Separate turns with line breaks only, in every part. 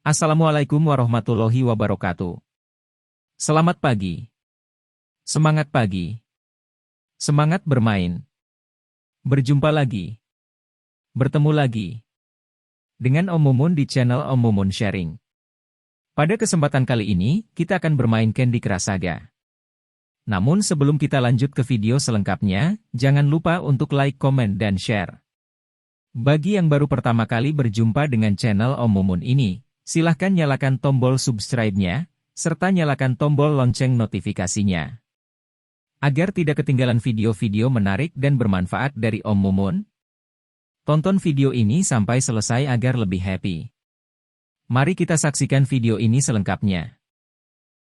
Assalamualaikum warahmatullahi wabarakatuh. Selamat pagi. Semangat pagi. Semangat bermain. Berjumpa lagi. Bertemu lagi. Dengan Om Mumun di channel Om Mumun Sharing. Pada kesempatan kali ini, kita akan bermain Candy Crush Saga. Namun sebelum kita lanjut ke video selengkapnya, jangan lupa untuk like, komen, dan share. Bagi yang baru pertama kali berjumpa dengan channel Om Mumun ini, silahkan nyalakan tombol subscribe-nya, serta nyalakan tombol lonceng notifikasinya. Agar tidak ketinggalan video-video menarik dan bermanfaat dari Om Mumun, tonton video ini sampai selesai agar lebih happy. Mari kita saksikan video ini selengkapnya.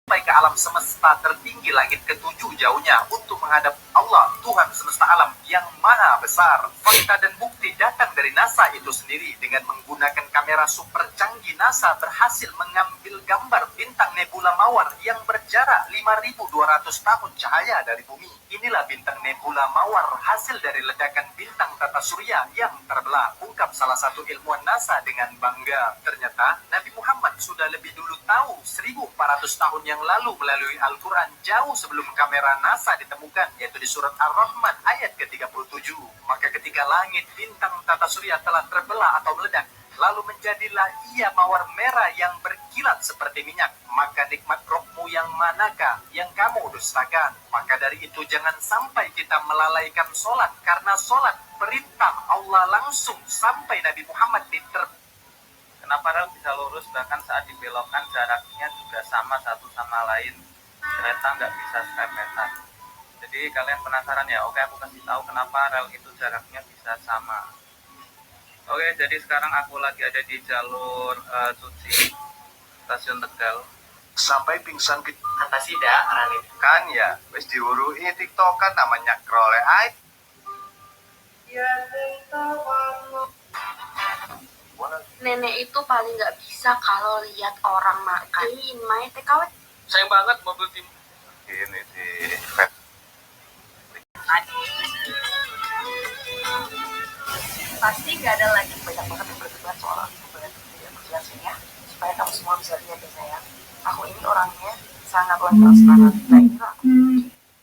Sampai ke alam semesta tertinggi langit ketujuh jauhnya untuk menghadap Allah, Tuhan semesta alam yang maha besar. Fakta dan bukti datang dari NASA itu sendiri. Dengan menggunakan kamera super canggih, NASA berhasil mengambil gambar bintang nebula mawar yang berjarak 5.200 tahun cahaya dari bumi. Inilah bintang nebula mawar, hasil dari ledakan bintang tata surya yang terbelah. Ungkap salah satu ilmuwan NASA dengan bangga. Ternyata Nabi Muhammad sudah lebih dulu tahu 1.400 tahun yang lalu melalui Al-Quran, jauh sebelum kamera NASA ditemukan, yaitu di surat Ar-Rahman ayat ke-37. Maka ketika langit bintang tata surya telah terbelah atau meledak, lalu menjadilah ia mawar merah yang berkilat seperti minyak, maka nikmat rohmu yang manakah yang kamu dustakan? Maka dari itu jangan sampai kita melalaikan sholat, karena sholat perintah Allah langsung sampai Nabi Muhammad Kenapa rel bisa lurus bahkan saat dibelokkan jaraknya juga sama satu sama lain? Kereta nggak bisa sepetan. Jadi kalian penasaran ya? Oke, aku kasih tahu kenapa rel itu jaraknya bisa sama. Oke, jadi sekarang aku lagi ada di jalur Suci, stasiun Tegal. Sampai pingsan ke Antasida, Ranit. Kan ya, wis diurui tiktokan namanya krole ai. Ya,
Nenek itu paling nggak bisa kalau lihat orang makan. Ini main TKW.
sayang banget mobil tim. Ini sih.
Pasti nggak ada lagi banyak banget yang berdebat soal aku banget tidak menjelaskan ya, supaya kamu semua bisa lihat ya sayang. Aku ini orangnya sangatlah transparan. Nah inilah aku.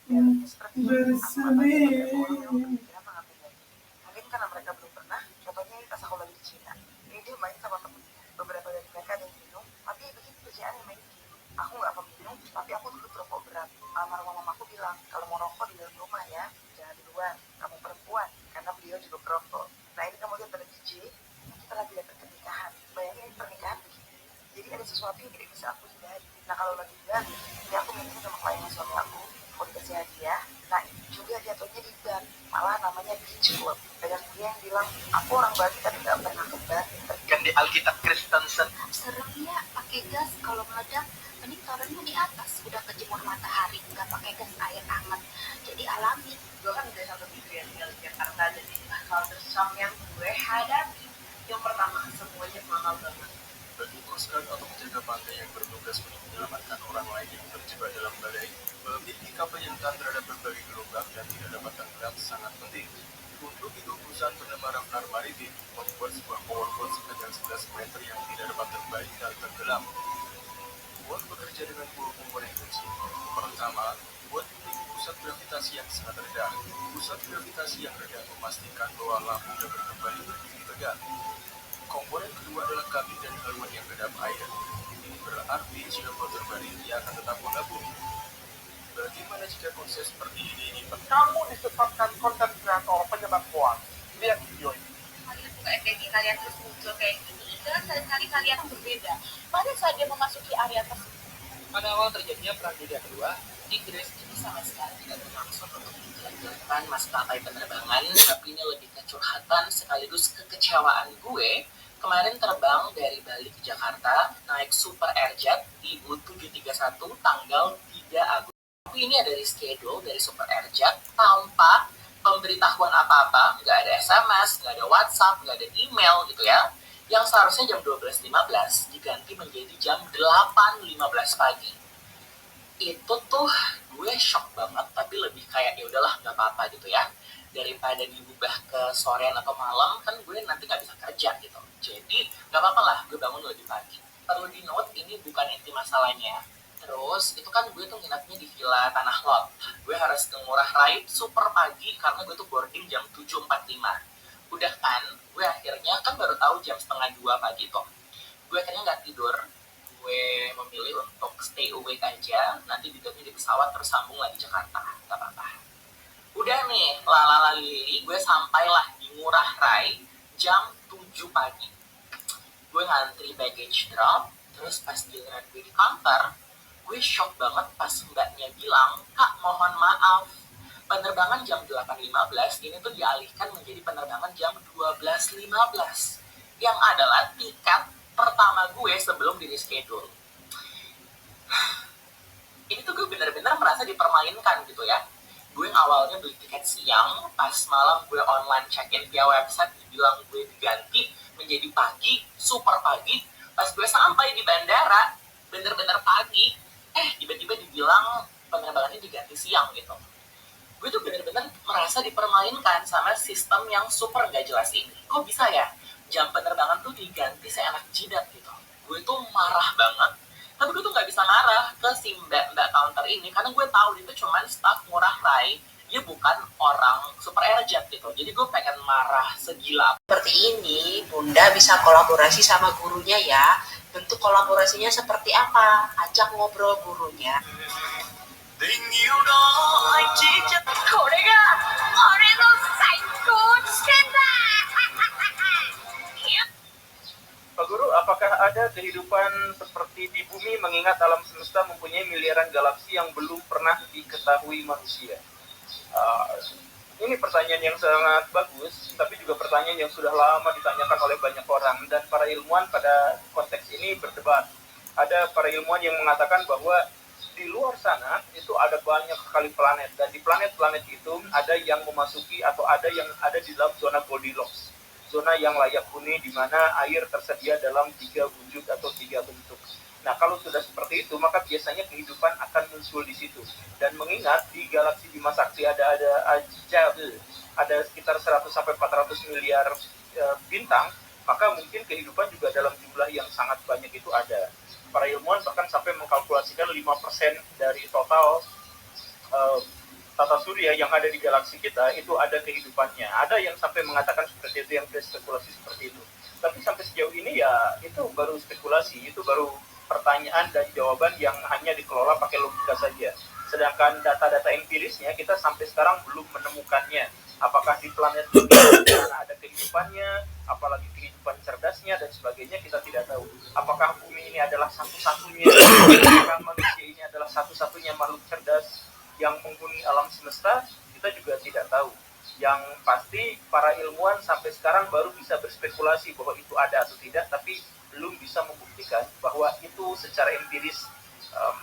Ya, seperti ini. Aku nggak banyak orang yang berpikiran mengambil dari. Mungkin karena mereka belum pernah. Contohnya pas aku lagi di Cina. Ini dia main sama temennya. Beberapa dari mereka ada yang minum, tapi begini kerjaan yang main game. Aku nggak peminum, tapi aku dulu perokok berat. Almarhum mamaku bilang, kalau mau rokok di dalam rumah ya, jangan di luar. Kamu perempuan, karena beliau juga perokok. Nah ini kamu lihat pada DJ, kita lagi dapat pernikahan. Bayangin ini pernikahan begini. Jadi ada sesuatu yang tidak bisa aku hindari. Nah kalau lagi bank, ya aku minta sama klien suami aku, mau dikasih hadiah. Nah itu juga jatuhnya di bank, malah namanya beach club. Banyak dia yang bilang, aku orang Bali tapi nggak pernah ke Bali.
Kan di Alkitab Kristensen.
Serem ya, pakai gas kalau meledak. Mending taruhnya di atas, udah kejemur matahari, nggak pakai gas air hangat. Jadi alami. Gue kan udah satu minggu yang tinggal di Jakarta, jadi hal tersesam yang gue hadapi. Yang pertama, semuanya mahal banget.
Bagi Coast Guard atau penjaga pantai yang bertugas untuk menyelamatkan orang lain yang terjebak dalam badai, memiliki kapal yang tahan terhadap berbagai gelombang dan tidak dapat tenggelam sangat penting. Untuk itu, perusahaan bernama Rafnar Maritim membuat sebuah powerboat sepanjang 11 meter yang tidak dapat terbalik dan tenggelam. Boat bekerja dengan 10 komponen kunci. Pertama, boat memiliki pusat gravitasi yang sangat rendah. Pusat gravitasi yang rendah memastikan bahwa lampu dapat kembali berdiri tegak. Komponen kedua adalah kabin dan haluan yang kedap air. Ini berarti jika boat terbalik, ia akan tetap mengapung. Bagaimana jika konsep seperti ini
Kamu disesatkan konten kreator penyebab hoax. Lihat video ini.
Kalian buka FB, kalian terus muncul kayak gini. Jangan sekali-kali kalian berbeda. Pada saat dia memasuki area tersebut.
Pada awal terjadinya Perang Dunia Kedua, Inggris ini sama sekali tidak bermaksud untuk menjelajahkan maskapai penerbangan, tapi ini lebih kecurhatan sekaligus kekecewaan gue. Kemarin terbang dari Bali ke Jakarta, naik Super Airjet di U731 tanggal 3 Agustus. Tapi ini ada reschedule dari Super Airjet tanpa pemberitahuan apa-apa, nggak ada SMS, nggak ada WhatsApp, nggak ada email gitu ya. Yang seharusnya jam 12.15 diganti menjadi jam 8.15 pagi. Itu tuh gue shock banget, tapi lebih kayak ya udahlah nggak apa-apa gitu ya. Daripada diubah ke sorean atau malam, kan gue nanti nggak bisa kerja gitu. Jadi nggak apa-apa lah, gue bangun lebih pagi. perlu di note ini bukan inti masalahnya. Terus itu kan gue tuh nginapnya di Villa Tanah Lot. Gue harus ke Ngurah Rai super pagi karena gue tuh boarding jam 7.45. Udah kan, gue akhirnya kan baru tahu jam setengah 2 pagi tuh. Gue akhirnya nggak tidur. Gue memilih untuk stay awake aja. Nanti tidurnya di pesawat terus sambung lagi Jakarta. Gak apa-apa. Udah nih, lalala lili, gue sampailah di Ngurah Rai jam 7 pagi. Gue ngantri baggage drop, terus pas giliran gue di counter, gue shock banget pas mbaknya bilang, "Kak, mohon maaf, penerbangan jam 8.15 ini tuh dialihkan menjadi penerbangan jam 12.15, yang adalah tiket pertama gue sebelum di reschedule." Ini tuh gue bener-bener merasa dipermainkan gitu ya. Gue awalnya beli tiket siang, pas malam gue online check-in via website, dibilang gue diganti menjadi pagi, super pagi. Pas gue sampai di bandara, bener-bener pagi, tiba-tiba dibilang penerbangannya diganti siang gitu. Gue tuh bener-bener merasa dipermainkan sama sistem yang super gak jelas ini. Kok bisa ya jam penerbangan tuh diganti seenak jidat gitu. Gue tuh marah banget. Tapi gue tuh gak bisa marah ke si mbak counter ini karena gue tahu dia tuh cuman staff Ngurah Rai, dia bukan orang super urgent gitu. Jadi gue pengen marah segila.
Seperti ini, Bunda bisa kolaborasi sama gurunya ya. Bentuk kolaborasinya seperti apa? Ajak ngobrol gurunya.
Tình yêu đó anh chỉ chắc Pak Guru, apakah ada kehidupan seperti di bumi mengingat alam semesta mempunyai miliaran galaksi yang belum pernah diketahui manusia? Ini pertanyaan yang sangat bagus, tapi juga pertanyaan yang sudah lama ditanyakan oleh banyak orang, dan para ilmuwan pada konteks ini berdebat. Ada para ilmuwan yang mengatakan bahwa di luar sana itu ada banyak sekali planet, dan di planet-planet itu ada yang memasuki atau ada yang ada di dalam zona Goldilocks, zona yang layak huni di mana air tersedia dalam 3 wujud atau 3 bentuk. Nah, kalau sudah seperti itu, maka biasanya kehidupan akan muncul di situ. Dan mengingat di galaksi Bima Sakti ada sekitar 100 sampai 400 miliar bintang, maka mungkin kehidupan juga dalam jumlah yang sangat banyak itu ada. Para ilmuwan bahkan sampai mengkalkulasikan 5% dari total tata surya yang ada di galaksi kita itu ada kehidupannya. Ada yang sampai mengatakan seperti itu, yang berspekulasi seperti itu. Tapi sampai sejauh ini ya itu baru spekulasi, itu baru pertanyaan dan jawaban yang hanya dikelola pakai logika saja. Sedangkan data-data empirisnya kita sampai sekarang belum menemukannya. Apakah di planet dunia ada kehidupannya, apalagi kehidupan cerdasnya dan sebagainya, kita tidak tahu. Apakah bumi ini adalah satu-satunya, apakah manusia ini adalah satu-satunya makhluk cerdas yang menghuni alam semesta, kita juga tidak tahu. Yang pasti para ilmuwan sampai sekarang baru bisa berspekulasi bahwa itu ada atau tidak, tapi belum bisa membuktikan bahwa itu secara empiris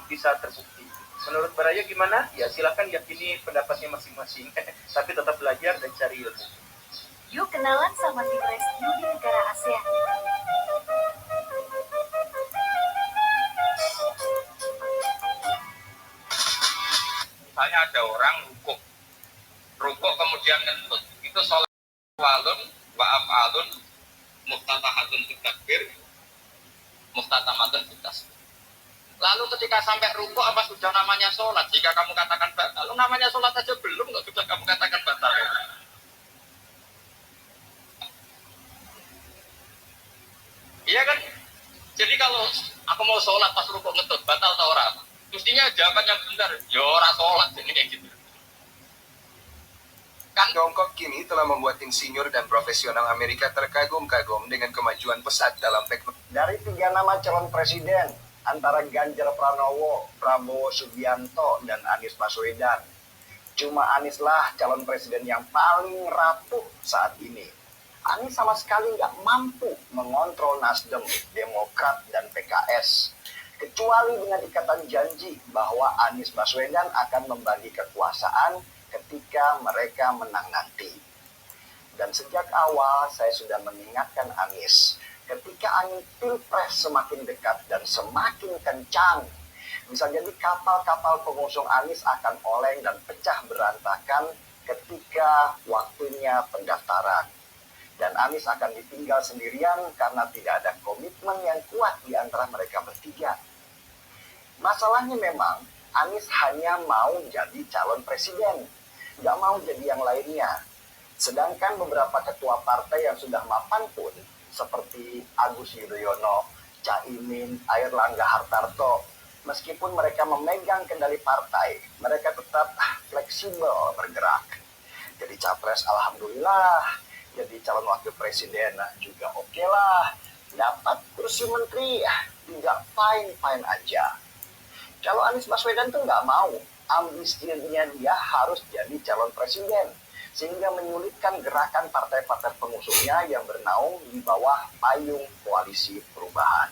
bisa terbukti. Menurut Baraya gimana? Ya silakan yakini pendapatnya masing-masing, tapi tetap belajar dan cari ilmu.
Yuk kenalan sama tim rescue di negara ASEAN.
Misalnya ada orang rukuk kemudian ngentut, itu sholat walun, wa'af alun, muftatahatun fitakbir, muftatamatun fitasbih. Lalu ketika sampai rukuk apa sudah namanya sholat? Jika kamu katakan batal, lalu namanya sholat aja belum, nggak sudah kamu katakan batal. Iya kan? Jadi kalau aku mau sholat pas rukuk ngentut, batal atau orang? Mestinya jawaban yang benar, ya orang sholat, ini kayak gitu.
Tiongkok kini telah membuat insinyur dan profesional Amerika terkagum-kagum dengan kemajuan pesat dalam teknologi.
Dari 3 nama calon presiden, antara Ganjar Pranowo, Prabowo Subianto, dan Anies Baswedan, cuma Anieslah calon presiden yang paling rapuh saat ini. Anies sama sekali nggak mampu mengontrol Nasdem, Demokrat, dan PKS. Kecuali dengan ikatan janji bahwa Anies Baswedan akan membagi kekuasaan ketika mereka menang nanti. Dan sejak awal saya sudah mengingatkan Anies, ketika angin pilpres semakin dekat dan semakin kencang, bisa jadi kapal-kapal pengusung Anies akan oleng dan pecah berantakan ketika waktunya pendaftaran. Dan Anies akan ditinggal sendirian karena tidak ada komitmen yang kuat di antara mereka bertiga. Masalahnya memang Anies hanya mau jadi calon presiden, nggak mau jadi yang lainnya. Sedangkan beberapa ketua partai yang sudah mapan pun, seperti Agus Yudhoyono, Caimin, Airlangga Hartarto, meskipun mereka memegang kendali partai, mereka tetap fleksibel bergerak. Jadi capres alhamdulillah, jadi calon wakil presiden juga oke lah, dapat kursi menteri juga fine-fine aja. Kalau Anies Baswedan tuh nggak mau, ambisinya dia harus jadi calon presiden, sehingga menyulitkan gerakan partai-partai pengusungnya yang bernaung di bawah payung koalisi perubahan.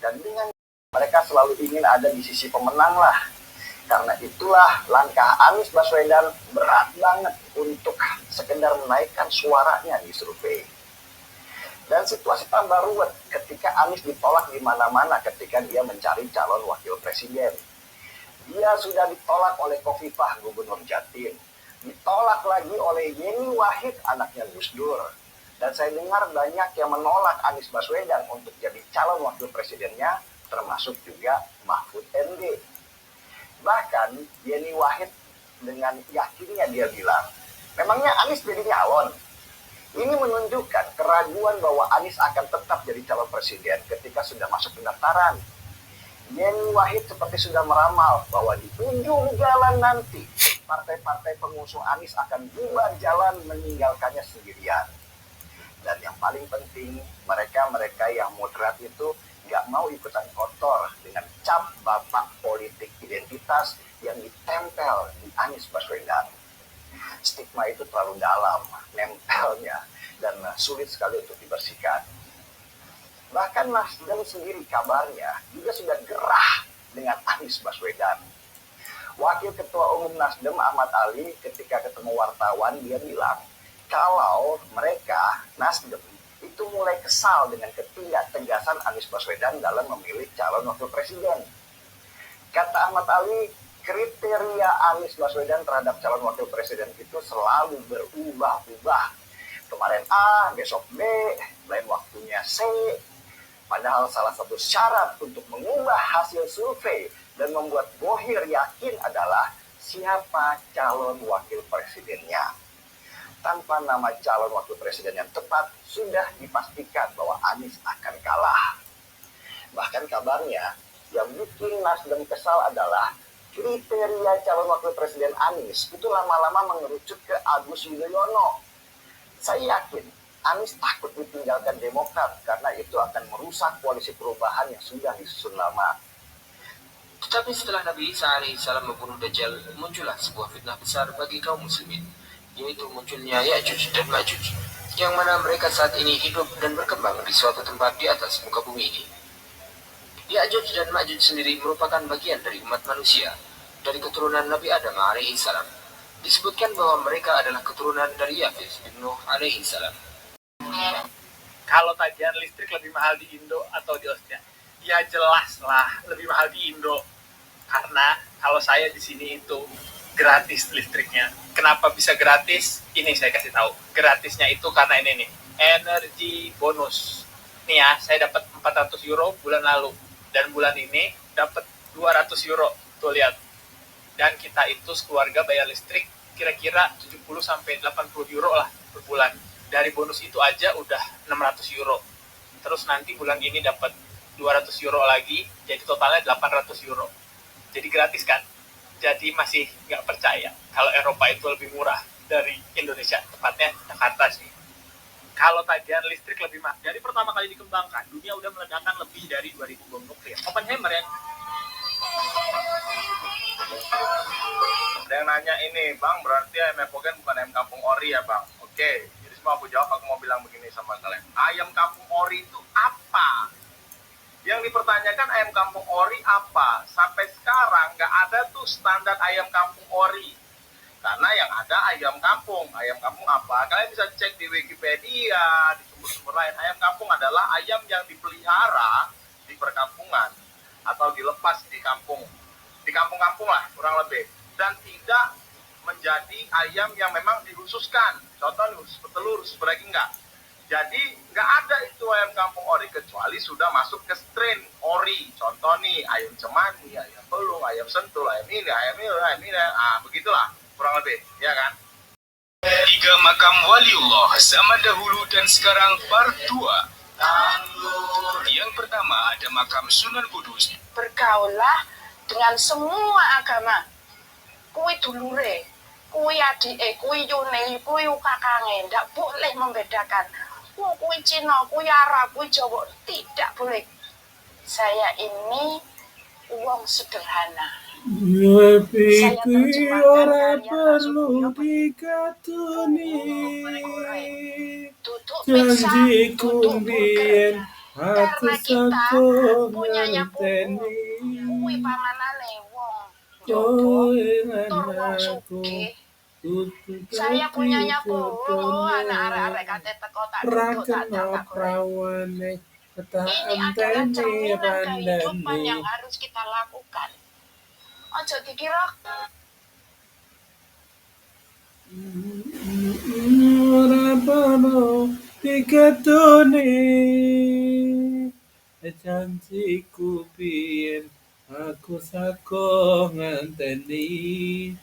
Dan dengan mereka selalu ingin ada di sisi pemenang lah. Karena itulah langkah Anies Baswedan berat banget untuk sekedar menaikkan suaranya di survei. Dan situasi tambah ruwet ketika Anies ditolak di mana-mana ketika dia mencari calon wakil presiden. Dia sudah ditolak oleh Khofifah, Gubernur Jatim. Ditolak lagi oleh Yeni Wahid, anaknya Gus Dur. Dan saya dengar banyak yang menolak Anies Baswedan untuk jadi calon wakil presidennya, termasuk juga Mahfud MD. Bahkan Yeni Wahid dengan yakinnya dia bilang, memangnya Anies jadi nyalon? Ini menunjukkan keraguan bahwa Anies akan tetap jadi calon presiden ketika sudah masuk pendaftaran. Yeni Wahid seperti sudah meramal bahwa di ujung jalan nanti, partai-partai pengusung Anies akan bubar jalan meninggalkannya sendirian. Dan yang paling penting, mereka yang moderat itu nggak mau ikutan kotor dengan cap bapak politik identitas yang ditempel di Anies Baswedan. Stigma itu terlalu dalam, nempelnya, dan sulit sekali untuk dibersihkan. Bahkan Nasdem sendiri kabarnya juga sudah gerah dengan Anies Baswedan. Wakil Ketua Umum Nasdem Ahmad Ali ketika ketemu wartawan dia bilang kalau mereka Nasdem itu mulai kesal dengan ketidaktegasan Anies Baswedan dalam memilih calon wakil presiden. Kata Ahmad Ali, kriteria Anies Baswedan terhadap calon wakil presiden itu selalu berubah-ubah. Kemarin A, besok B, lain waktunya C. Padahal salah satu syarat untuk mengubah hasil survei dan membuat Bohir yakin adalah siapa calon wakil presidennya. Tanpa nama calon wakil presiden yang tepat, sudah dipastikan bahwa Anies akan kalah. Bahkan kabarnya, yang bikin Nasdem kesal adalah kriteria calon wakil presiden Anies itu lama-lama mengerucut ke Agus Yudhoyono. Saya yakin Anies takut ditinggalkan Demokrat karena itu akan merusak koalisi perubahan yang sudah disusun lama.
Tetapi setelah Nabi Isa alaihissalam membunuh Dajjal, muncullah sebuah fitnah besar bagi kaum muslimin, yaitu munculnya Ya'juj dan Ma'juj, yang mana mereka saat ini hidup dan berkembang di suatu tempat di atas muka bumi ini. Ya'juj dan Ma'juj sendiri merupakan bagian dari umat manusia, dari keturunan Nabi Adam alaihissalam. Disebutkan bahwa mereka adalah keturunan dari Yafis bin Nuh alaihissalam.
Kalau tagihan listrik lebih mahal di Indo atau di Austria? Ya jelas lah lebih mahal di Indo. Karena kalau saya di sini itu gratis listriknya. Kenapa bisa gratis? Ini saya kasih tahu. Gratisnya itu karena ini nih, energi bonus. Nih ya, saya dapat 400 euro bulan lalu. Dan bulan ini dapat 200 euro. Tuh lihat. Dan kita itu sekeluarga bayar listrik kira-kira 70-80 euro lah per bulan. Dari bonus itu aja udah 600 euro. Terus nanti bulan ini dapat 200 euro lagi, jadi totalnya 800 euro. Jadi gratis kan? Jadi masih nggak percaya kalau Eropa itu lebih murah dari Indonesia, tepatnya Jakarta sih. Kalau tagihan listrik lebih mahal, dari pertama kali dikembangkan, dunia udah meledakan lebih dari 2000 bom nuklir. Oppenheimer ya.
Ada yang nanya ini, Bang, berarti ayam Epogen bukan ayam kampung ori ya, Bang? Oke, jadi semua aku jawab, aku mau bilang begini sama kalian. Ayam kampung ori itu apa? Yang dipertanyakan ayam kampung ori apa? Sampai sekarang nggak ada tuh standar ayam kampung ori. Karena yang ada ayam kampung. Ayam kampung apa? Kalian bisa cek di Wikipedia, di sumber-sumber lain. Ayam kampung adalah ayam yang dipelihara di perkampungan atau dilepas di kampung. Di kampung-kampung lah, kurang lebih. Dan tidak menjadi ayam yang memang dikhususkan. Contoh khusus petelur, khusus daging enggak.
Jadi nggak ada itu ayam kampung ori kecuali sudah masuk ke strain ori. Contoh nih ayam cemani, ayam pelung, ayam sentul, ayam ini. Begitulah kurang lebih, ya kan?
3 makam waliullah zaman dahulu dan sekarang part 2. Yang pertama ada makam Sunan Kudus.
Bergaullah dengan semua agama. Kui dulure, kui adike, kui yune, kui kakange, ndak boleh membedakan. Kui Cina, kui Arab, kui Jawa, tidak boleh. Saya ini uang sederhana. Saya terjemahkan
perlu dikatuni.
Duduk pizza, duduk burger. Karena kita punyanya buku. Kui pamanane wong jowo, tur wong sugih. Saya punyanya kulo, anak arek-arek kate teko tak duduk tak goreng. Ini adalah cerminan kehidupan yang harus kita lakukan. Ojo dikira
ora perlu dikatuni. Janjiku biyen aku sako nganteni.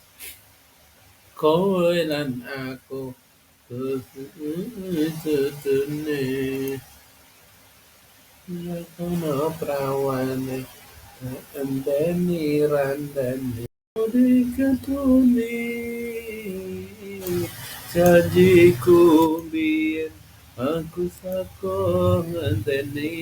Kowe lan aku tutune kono prawane endeni randani dikatuni janjiku biyen aku sako ngenteni.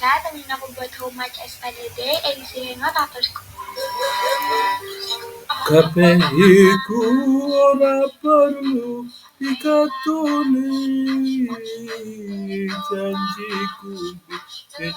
Terminal membuat rumah SPDD edisi Hangout atau
Kabeh iku ora perlu dikatuni janjiku bikin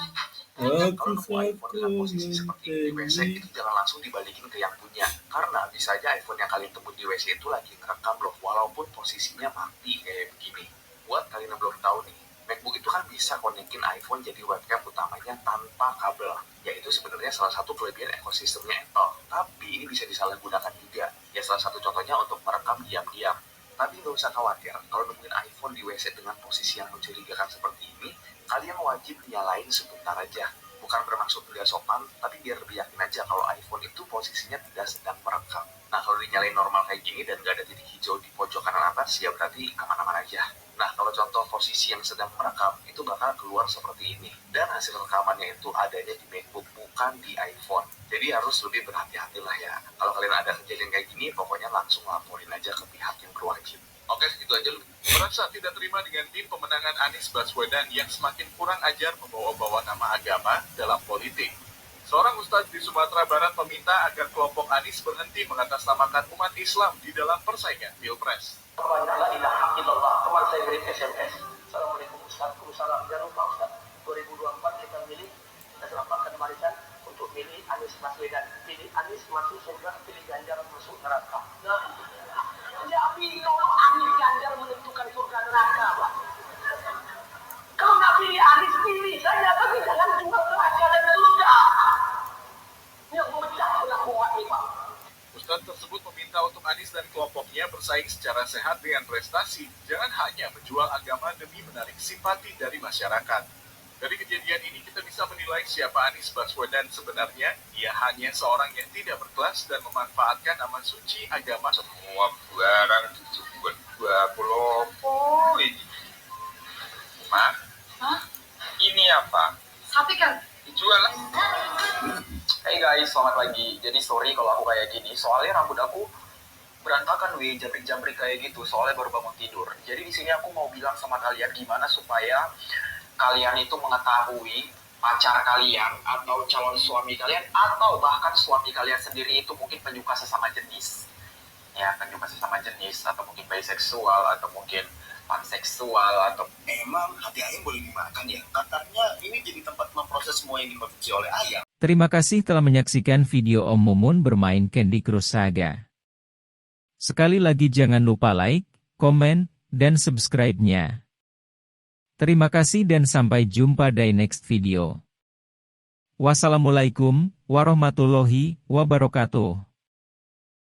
aku
Kalau posisi seperti ini di WC itu jangan langsung dibalikin ke yang punya, karena bisa aja iPhone yang kalian temui di WC itu lagi ngerekam loh, walaupun posisinya mati kayak begini. Buat kalian yang belum tahu nih, MacBook itu kan bisa konekin iPhone jadi webcam utamanya tanpa kabel, yaitu sebenarnya salah satu kelebihan ekosistemnya Apple. Tapi ini bisa disalahgunakan juga. Ya salah satu contohnya untuk merekam diam-diam. Tapi nggak usah khawatir, kalau nemuin iPhone di WC dengan posisi yang mencurigakan seperti ini, kalian wajib nyalain sebentar aja. Bukan bermaksud tidak sopan, tapi biar lebih yakin aja kalau iPhone itu posisinya tidak sedang merekam. Nah, kalau dinyalain normal kayak gini dan nggak ada titik hijau di pojok kanan atas, ya berarti aman-aman aja. Nah, kalau contoh posisi yang sedang merekam, itu bakal keluar seperti ini. Dan hasil rekamannya itu adanya di MacBook, bukan di iPhone. Jadi harus lebih berhati-hati lah ya. Kalau kalian ada kejadian kayak gini, pokoknya langsung laporin aja ke pihak yang berwajib. Oke, segitu aja lu. Merasa tidak terima dengan tim pemenangan Anies Baswedan yang semakin kurang ajar membawa-bawa nama agama dalam politik. Seorang ustadz di Sumatera Barat meminta agar kelompok Anies berhenti mengatasnamakan umat Islam di dalam persaingan Pilpres.
La ilaha illallah. Teman saya beri SMS. Assalamualaikum Ustaz. Waalaikumsalam. Jangan lupa Ustaz. 2024 kita milih, kita selamatkan barisan untuk milih Anies Baswedan. Pilih Anies masuk surga, pilih Ganjar masuk neraka. Nah, jadi kalau Anies Ganjar menentukan surga neraka, Pak. Kalau nggak pilih Anies, pilih saya, tapi jangan jual neraka dan surga. Yang memecah belah umat ini, Pak.
Ustadz tersebut meminta untuk Anies dan kelompoknya bersaing secara sehat dengan prestasi, jangan hanya menjual agama demi menarik simpati dari masyarakat. Dari kejadian ini kita bisa menilai siapa Anies Baswedan sebenarnya. Dia hanya seorang yang tidak berkelas dan memanfaatkan nama suci agama.
Semua barang dijual dua ini. Ma?
Hah?
Ini apa?
Sapi kan?
Dijual lah.
Hey guys, selamat pagi. Jadi sorry kalau aku kayak gini, soalnya rambut aku berantakan jambrik-jambrik kayak gitu, soalnya baru bangun tidur. Jadi di sini aku mau bilang sama kalian gimana supaya kalian itu mengetahui pacar kalian atau calon suami kalian atau bahkan suami kalian sendiri itu mungkin penyuka sesama jenis. Ya, penyuka sesama jenis atau mungkin biseksual atau mungkin panseksual atau
Emang hati ayam boleh dimakan ya? Katanya ini jadi tempat memproses semua yang dikonsumsi oleh ayam.
Terima kasih telah menyaksikan video Om Mumun bermain Candy Crush Saga. Sekali lagi jangan lupa like, komen, dan subscribe-nya. Terima kasih dan sampai jumpa di next video. Wassalamualaikum warahmatullahi wabarakatuh.